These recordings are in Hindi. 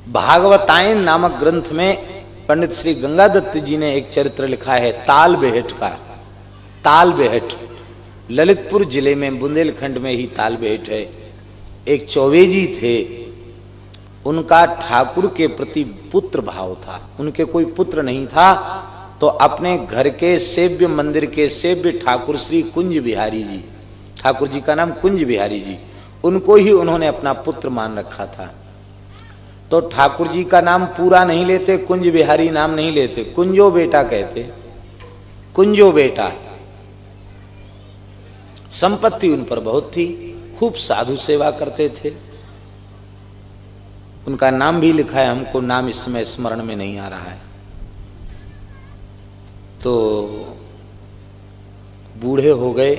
भागवतायन नामक ग्रंथ में पंडित श्री गंगादत्त जी ने एक चरित्र लिखा है ताल बेहट का। ताल बेहट ललितपुर जिले में बुंदेलखंड में ही ताल बेहट है। एक चौबेजी थे, उनका ठाकुर के प्रति पुत्र भाव था। उनके कोई पुत्र नहीं था तो अपने घर के सेव्य मंदिर के सेव्य ठाकुर श्री कुंज बिहारी जी, ठाकुर जी का नाम कुंज बिहारी जी, उनको ही उन्होंने अपना पुत्र मान रखा था। तो ठाकुर जी का नाम पूरा नहीं लेते, कुंज बिहारी नाम नहीं लेते, कुंजो बेटा कहते, कुंजो बेटा। संपत्ति उन पर बहुत थी, खूब साधु सेवा करते थे। उनका नाम भी लिखा है, हमको नाम इस समय स्मरण में नहीं आ रहा है। तो बूढ़े हो गए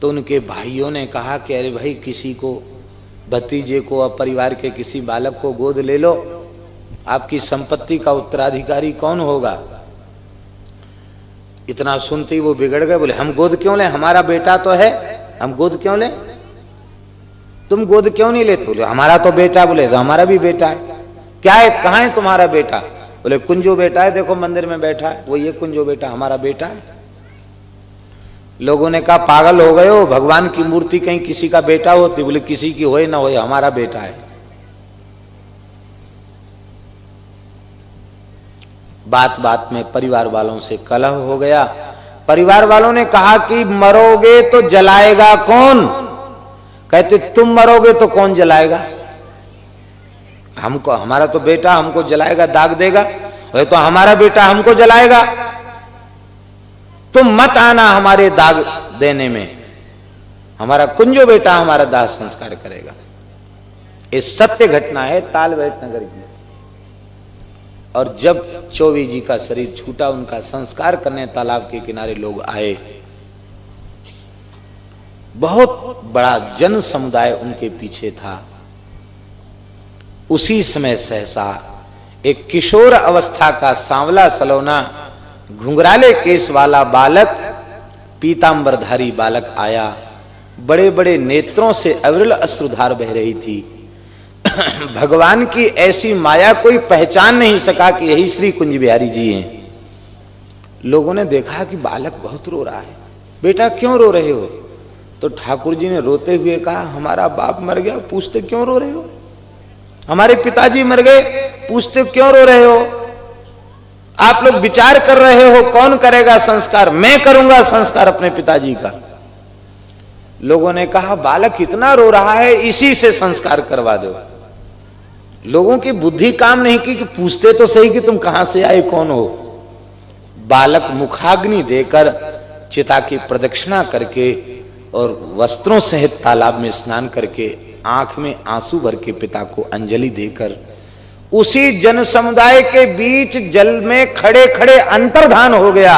तो उनके भाइयों ने कहा कि अरे भाई किसी को, भतीजे को और परिवार के किसी बालक को गोद ले लो, आपकी संपत्ति का उत्तराधिकारी कौन होगा। इतना सुनते ही वो बिगड़ गए, बोले हम गोद क्यों लें, हमारा बेटा तो है, हम गोद क्यों लें, तुम गोद क्यों नहीं लेते। बोले हमारा तो बेटा। बोले तो हमारा भी बेटा है। क्या है, कहाँ है तुम्हारा बेटा। बोले कुंजो बेटा है, देखो मंदिर में बैठा है, वो ये कुंजो बेटा हमारा बेटा है। लोगों ने कहा पागल हो गए हो, भगवान की मूर्ति कहीं किसी का बेटा होती। बोले किसी की होए ना होए, हमारा बेटा है। बात बात में परिवार वालों से कलह हो गया। परिवार वालों ने कहा कि मरोगे तो जलाएगा कौन। कहते तुम मरोगे तो कौन जलाएगा, हमको, हमारा तो बेटा हमको जलाएगा, दाग देगा। तो हमारा बेटा हमको जलाएगा, तुम मत आना हमारे दाग देने में, हमारा कुंजो बेटा हमारा दाह संस्कार करेगा। ये सत्य घटना है ताल बेहट नगर की। और जब चौबे जी का शरीर छूटा, उनका संस्कार करने तालाब के किनारे लोग आए। बहुत बड़ा जन समुदाय उनके पीछे था। उसी समय सहसा एक किशोर अवस्था का सांवला सलोना घुंघराले केस वाला बालक, पीतांबरधारी बालक आया। बड़े बड़े नेत्रों से अविरल अश्रुधार बह रही थी। भगवान की ऐसी माया कोई पहचान नहीं सका कि यही श्री कुंज बिहारी जी हैं। लोगों ने देखा कि बालक बहुत रो रहा है। बेटा क्यों रो रहे हो। तो ठाकुर जी ने रोते हुए कहा हमारा बाप मर गया, पूछते क्यों रो रहे हो। हमारे पिताजी मर गए, पूछते क्यों रो रहे हो। आप लोग विचार कर रहे हो कौन करेगा संस्कार, मैं करूंगा संस्कार अपने पिताजी का। लोगों ने कहा बालक इतना रो रहा है, इसी से संस्कार करवा दो। लोगों की बुद्धि काम नहीं की कि पूछते तो सही कि तुम कहां से आए, कौन हो। बालक मुखाग्नि देकर चिता की प्रदक्षिणा करके और वस्त्रों सहित तालाब में स्नान करके आंख में आंसू भर के पिता को अंजलि देकर उसी जन समुदाय के बीच जल में खड़े खड़े अंतर्धान हो गया।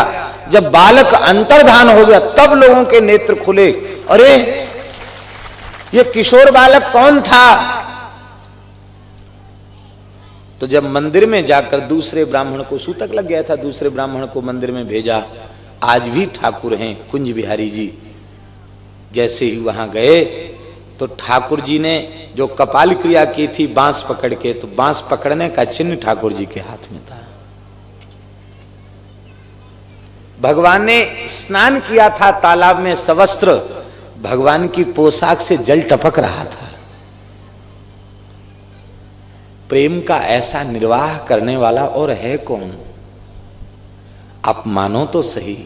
जब बालक अंतर्धान हो गया तब लोगों के नेत्र खुले। अरे ये किशोर बालक कौन था। तो जब मंदिर में जाकर दूसरे ब्राह्मण को, सूतक लग गया था, दूसरे ब्राह्मण को मंदिर में भेजा। आज भी ठाकुर हैं कुंज बिहारी जी। जैसे ही वहां गए तो ठाकुर जी ने जो कपाल क्रिया की थी बांस पकड़ के, तो बांस पकड़ने का चिन्ह ठाकुर जी के हाथ में था। भगवान ने स्नान किया था तालाब में सवस्त्र, भगवान की पोशाक से जल टपक रहा था। प्रेम का ऐसा निर्वाह करने वाला और है कौन। आप मानो तो सही।